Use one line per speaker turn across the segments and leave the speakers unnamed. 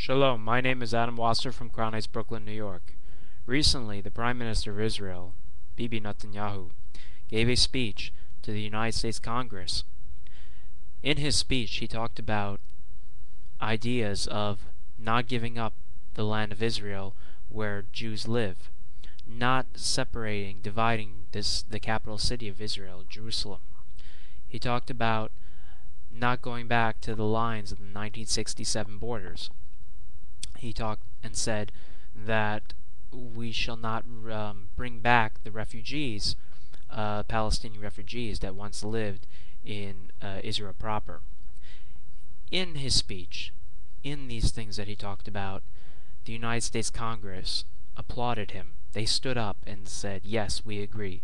Shalom, my name is Adam Wasser from Crown Heights, Brooklyn, New York. Recently, the Prime Minister of Israel, Bibi Netanyahu, gave a speech to the United States Congress. In his speech, he talked about ideas of not giving up the land of Israel where Jews live, not dividing the capital city of Israel, Jerusalem. He talked about not going back to the lines of the 1967 borders. He talked and said that we shall not bring back the refugees, Palestinian refugees that once lived in Israel proper. In his speech, in these things that he talked about, the United States Congress applauded him. They stood up and said, yes, we agree.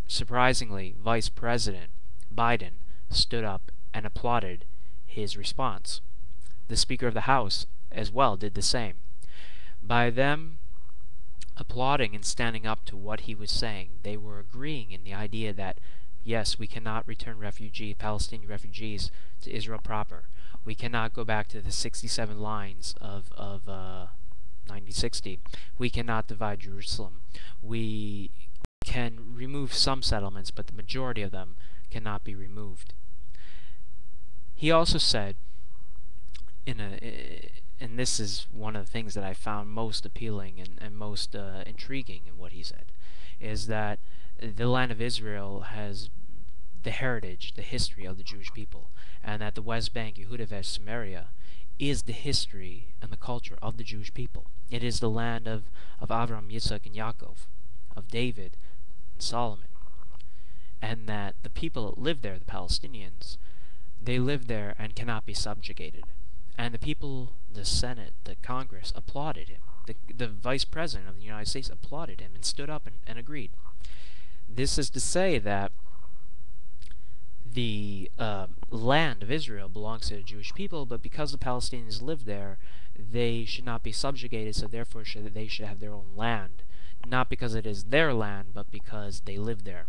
Surprisingly, Vice President Biden stood up and applauded his response. The Speaker of the House as well did the same. By them applauding and standing up to what he was saying, they were agreeing in the idea that yes, we cannot return Palestinian refugees to Israel proper. We cannot go back to the 67 lines of 1960. We cannot divide Jerusalem. We can remove some settlements, but the majority of them cannot be removed. He also said, and this is one of the things that I found most appealing and most intriguing in what he said, is that the land of Israel has the heritage, the history of the Jewish people, and that the West Bank, Yehuda Samaria, is the history and the culture of the Jewish people. It is the land of Avraham, Yitzhak, and Yaakov, of David and Solomon, and that the people that live there, the Palestinians, they live there and cannot be subjugated. And the people, the Senate, the Congress, applauded him. The Vice President of the United States applauded him and stood up and agreed. This is to say that the land of Israel belongs to the Jewish people, but because the Palestinians live there, they should not be subjugated, so therefore they should have their own land. Not because it is their land, but because they live there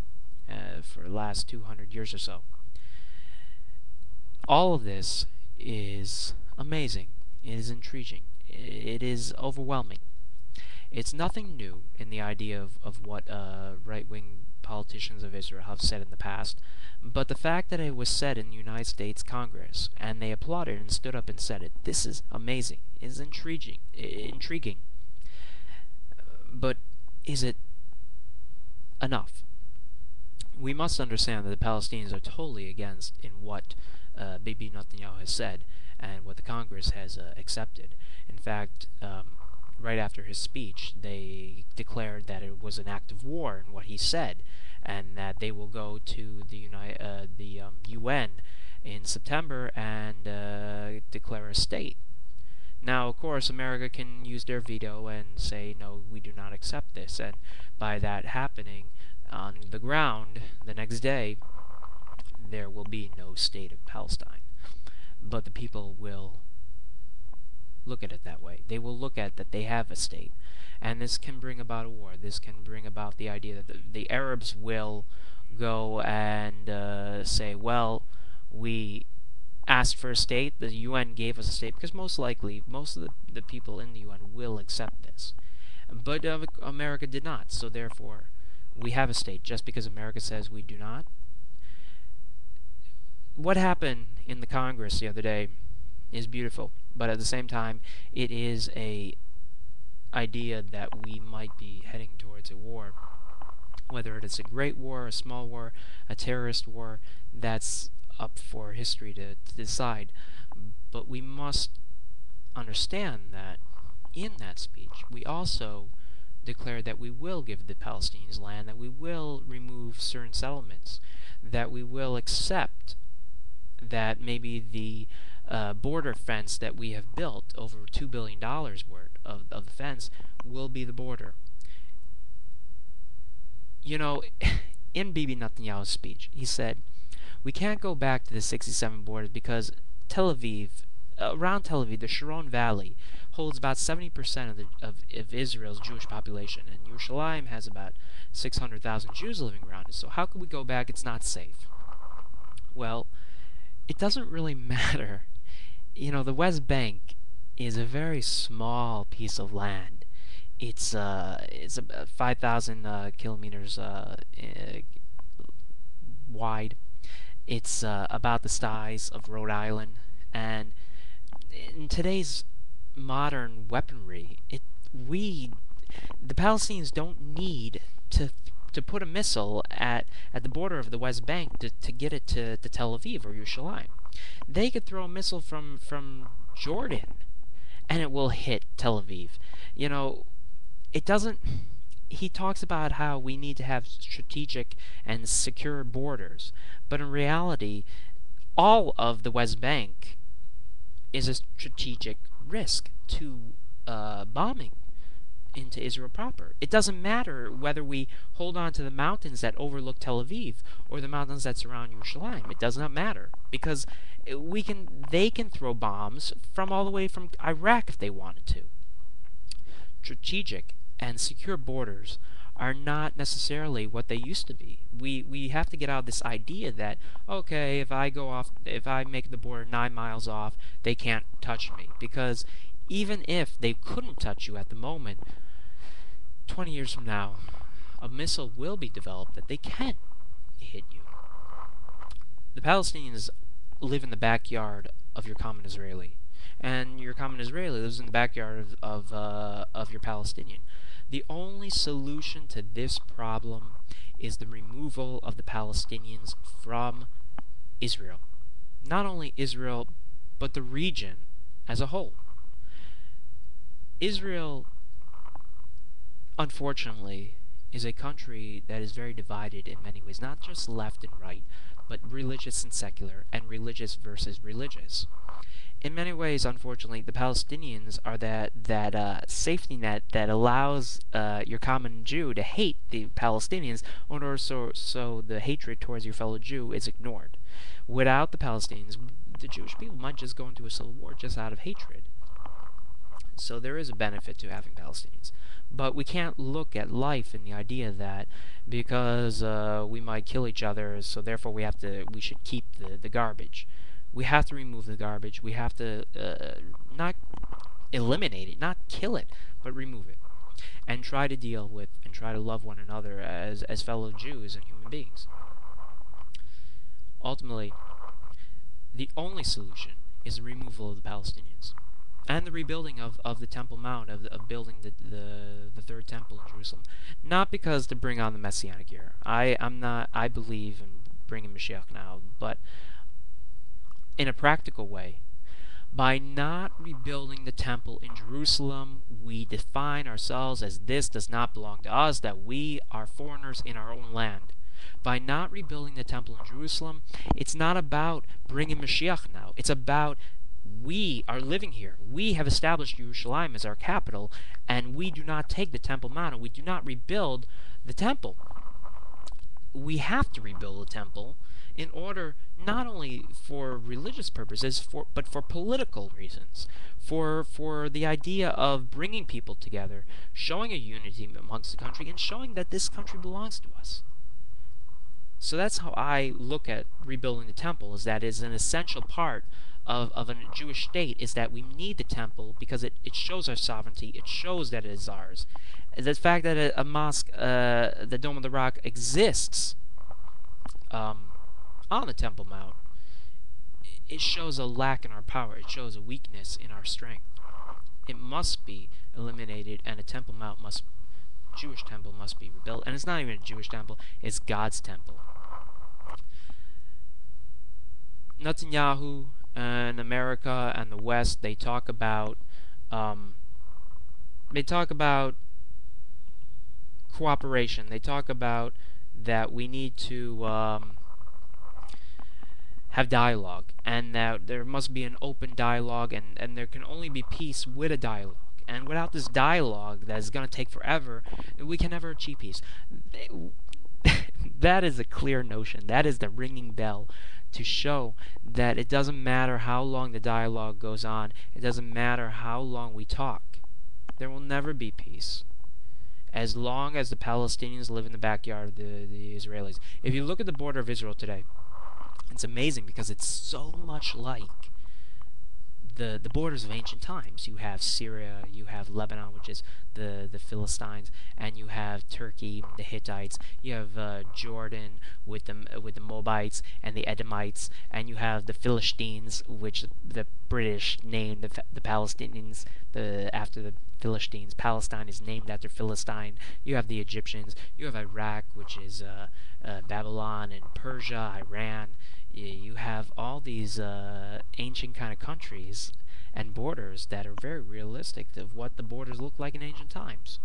for the last 200 years or so. All of this is amazing. It is intriguing. It is overwhelming. It's nothing new in the idea of what right-wing politicians of Israel have said in the past, but the fact that it was said in the United States Congress, and they applauded and stood up and said it, this is amazing. It is intriguing. But is it enough? We must understand that the Palestinians are totally against in what Bibi Netanyahu has said and what the Congress has accepted. In fact, right after his speech, they declared that it was an act of war in what he said, and that they will go to the UN in September and declare a state. Now, of course, America can use their veto and say, no, we do not accept this, and by that happening, on the ground, the next day, there will be no state of Palestine. But the people will look at it that way. They will look at that they have a state. And this can bring about a war. This can bring about the idea that the Arabs will go and say, well, we asked for a state, the UN gave us a state, because most likely, most of the people in the UN will accept this. But America did not, so therefore, we have a state just because America says we do not. What happened in the Congress the other day is beautiful, but at the same time, it is a idea that we might be heading towards a war. Whether it is a great war, a small war, a terrorist war, that's up for history to decide. But we must understand that in that speech, we also declared that we will give the Palestinians land, that we will remove certain settlements, that we will accept that maybe the border fence that we have built, over $2 billion worth of the fence, will be the border. You know, in Bibi Netanyahu's speech, he said, we can't go back to the 67 borders because around Tel Aviv, the Sharon Valley holds about 70% of Israel's Jewish population, and Yerushalayim has about 600,000 Jews living around it. So how could we go back? It's not safe. Well, it doesn't really matter. You know, the West Bank is a very small piece of land. It's about 5,000 kilometers wide. It's about the size of Rhode Island, and in today's modern weaponry, we the Palestinians don't need to put a missile at the border of the West Bank to get it to Tel Aviv or Yerushalayim. They could throw a missile from Jordan and it will hit Tel Aviv. You know, it doesn't. He talks about how we need to have strategic and secure borders, but in reality, all of the West Bank is a strategic risk to bombing into Israel proper. It doesn't matter whether we hold on to the mountains that overlook Tel Aviv or the mountains that surround Yerushalayim. It does not matter because they can throw bombs from all the way from Iraq if they wanted to. Strategic and secure borders are not necessarily what they used to be. We have to get out of this idea that, okay, if I make the border 9 miles off, they can't touch me. Because even if they couldn't touch you at the moment, 20 years from now, a missile will be developed that they can hit you. The Palestinians live in the backyard of your common Israeli, and your common Israeli lives in the backyard of your Palestinian. The only solution to this problem is the removal of the Palestinians from Israel. Not only Israel, but the region as a whole. Israel, unfortunately, is a country that is very divided in many ways, not just left and right, but religious and secular, and religious versus religious. In many ways, unfortunately, the Palestinians are that safety net that allows your common Jew to hate the Palestinians, in order so the hatred towards your fellow Jew is ignored. Without the Palestinians, the Jewish people might just go into a civil war just out of hatred. So there is a benefit to having Palestinians. But we can't look at life in the idea that because we might kill each other, so therefore we should keep the garbage. We have to remove the garbage. We have to not eliminate it, not kill it, but remove it. And try to deal with and try to love one another as fellow Jews and human beings. Ultimately, the only solution is the removal of the Palestinians. And the rebuilding of the Temple Mount, of building the third temple in Jerusalem. Not because to bring on the Messianic era. I believe in bringing Mashiach now, but in a practical way. By not rebuilding the temple in Jerusalem, we define ourselves as this does not belong to us, that we are foreigners in our own land. By not rebuilding the temple in Jerusalem, it's not about bringing Mashiach now. It's about we are living here. We have established Yerushalayim as our capital, and we do not take the Temple Mount, and we do not rebuild the temple. We have to rebuild the temple in order not only for religious purposes, but for political reasons, for the idea of bringing people together, showing a unity amongst the country, and showing that this country belongs to us. So that's how I look at rebuilding the temple, is that is an essential part of a Jewish state, is that we need the temple because it shows our sovereignty, it shows that it is ours. The fact that a mosque, the Dome of the Rock, exists on the Temple Mount, it shows a lack in our power, it shows a weakness in our strength. It must be eliminated, and a Temple Mount Jewish temple must be rebuilt. And it's not even a Jewish temple, it's God's temple. Netanyahu and America and the West, they talk about cooperation. They talk about that we need to have dialogue, and that there must be an open dialogue, and there can only be peace with a dialogue. And without this dialogue that is going to take forever, we can never achieve peace. That is a clear notion. That is the ringing bell to show that it doesn't matter how long the dialogue goes on. It doesn't matter how long we talk. There will never be peace as long as the Palestinians live in the backyard of the Israelis. If you look at the border of Israel today, it's amazing because it's so much like the borders of ancient times. You have Syria, you have Lebanon, which is the Philistines, and you have Turkey, the Hittites. You have Jordan with the Moabites and the Edomites, and you have the Philistines, which the British named the Palestinians after the Philistines. Palestine is named after Philistine. You have the Egyptians. You have Iraq, which is Babylon, and Persia, Iran. You have all these ancient kind of countries and borders that are very realistic of what the borders looked like in ancient times.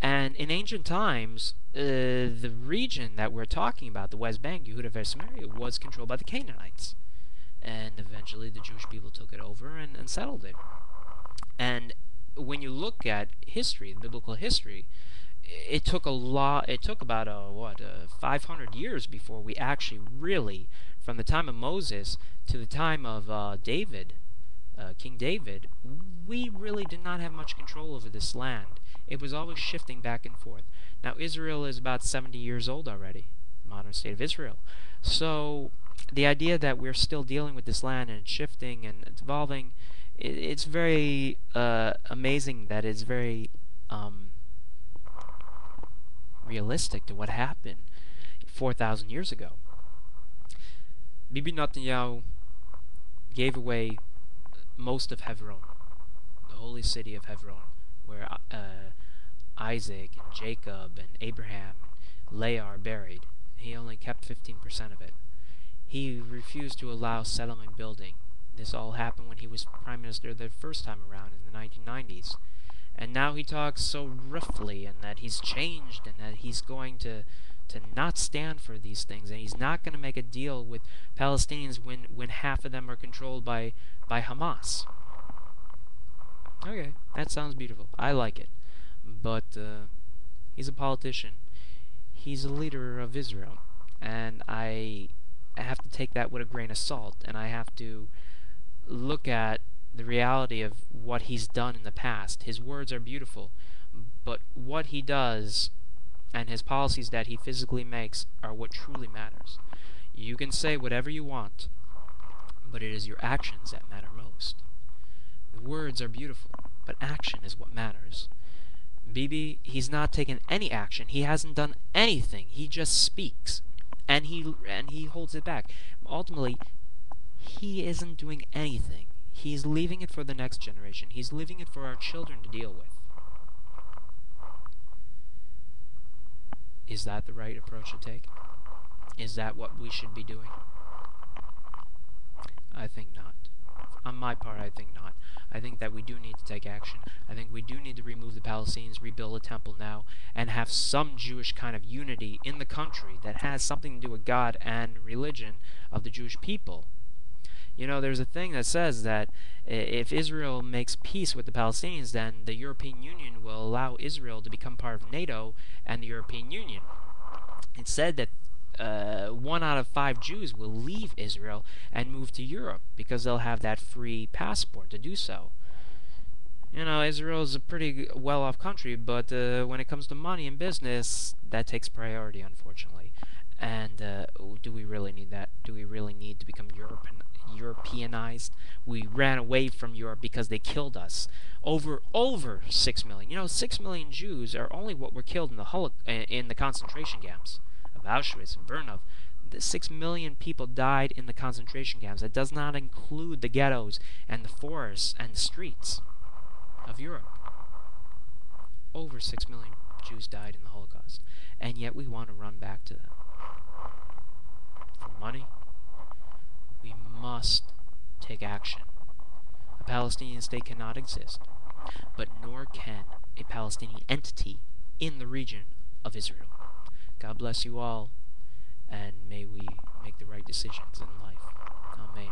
And in ancient times, the region that we're talking about, the West Bank, Yehuda Samaria, was controlled by the Canaanites. And eventually the Jewish people took it over and settled it. And when you look at history, biblical history, it took about 500 years before we actually really, from the time of Moses to the time of David, King David, we really did not have much control over this land. It was always shifting back and forth. Now Israel is about 70 years old already, the modern state of Israel. So the idea that we're still dealing with this land and it's shifting and it's evolving, it's very amazing that it's very realistic to what happened 4,000 years ago. Bibi Netanyahu gave away most of Hebron, the holy city of Hebron, where Isaac and Jacob and Abraham and Leah are buried. He only kept 15% of it. He refused to allow settlement building. This all happened when he was Prime Minister the first time around in the 1990s. And now he talks so roughly, and that he's changed, and that he's going to not stand for these things, and he's not going to make a deal with Palestinians when half of them are controlled by Hamas. Okay, that sounds beautiful. I like it. But he's a politician. He's a leader of Israel. And I have to take that with a grain of salt, and I have to look at the reality of what he's done in the past. His words are beautiful, but what he does and his policies that he physically makes are what truly matters. You can say whatever you want, but it is your actions that matter most. The words are beautiful, but action is what matters. Bibi, he's not taken any action. He hasn't done anything. He just speaks, and he holds it back. Ultimately, he isn't doing anything. He's leaving it for the next generation. He's leaving it for our children to deal with. Is that the right approach to take? Is that what we should be doing? I think not. On my part, I think not. I think that we do need to take action. I think we do need to remove the Palestinians, rebuild a temple now, and have some Jewish kind of unity in the country that has something to do with God and religion of the Jewish people. You know, there's a thing that says that if Israel makes peace with the Palestinians, then the European Union will allow Israel to become part of NATO and the European Union. It's said that 1 out of 5 Jews will leave Israel and move to Europe because they'll have that free passport to do so. You know, Israel is a pretty well-off country, but when it comes to money and business, that takes priority, unfortunately. And do we really need that? Do we really need to become Europeanized? We ran away from Europe because they killed us. Over 6 million. You know, 6 million Jews are only what were killed in the concentration camps of Auschwitz and Bernov. The 6 million people died in the concentration camps. That does not include the ghettos and the forests and the streets of Europe. Over 6 million Jews died in the Holocaust. And yet we want to run back to them. For money, we must take action. A Palestinian state cannot exist, but nor can a Palestinian entity in the region of Israel. God bless you all, and may we make the right decisions in life. Amen.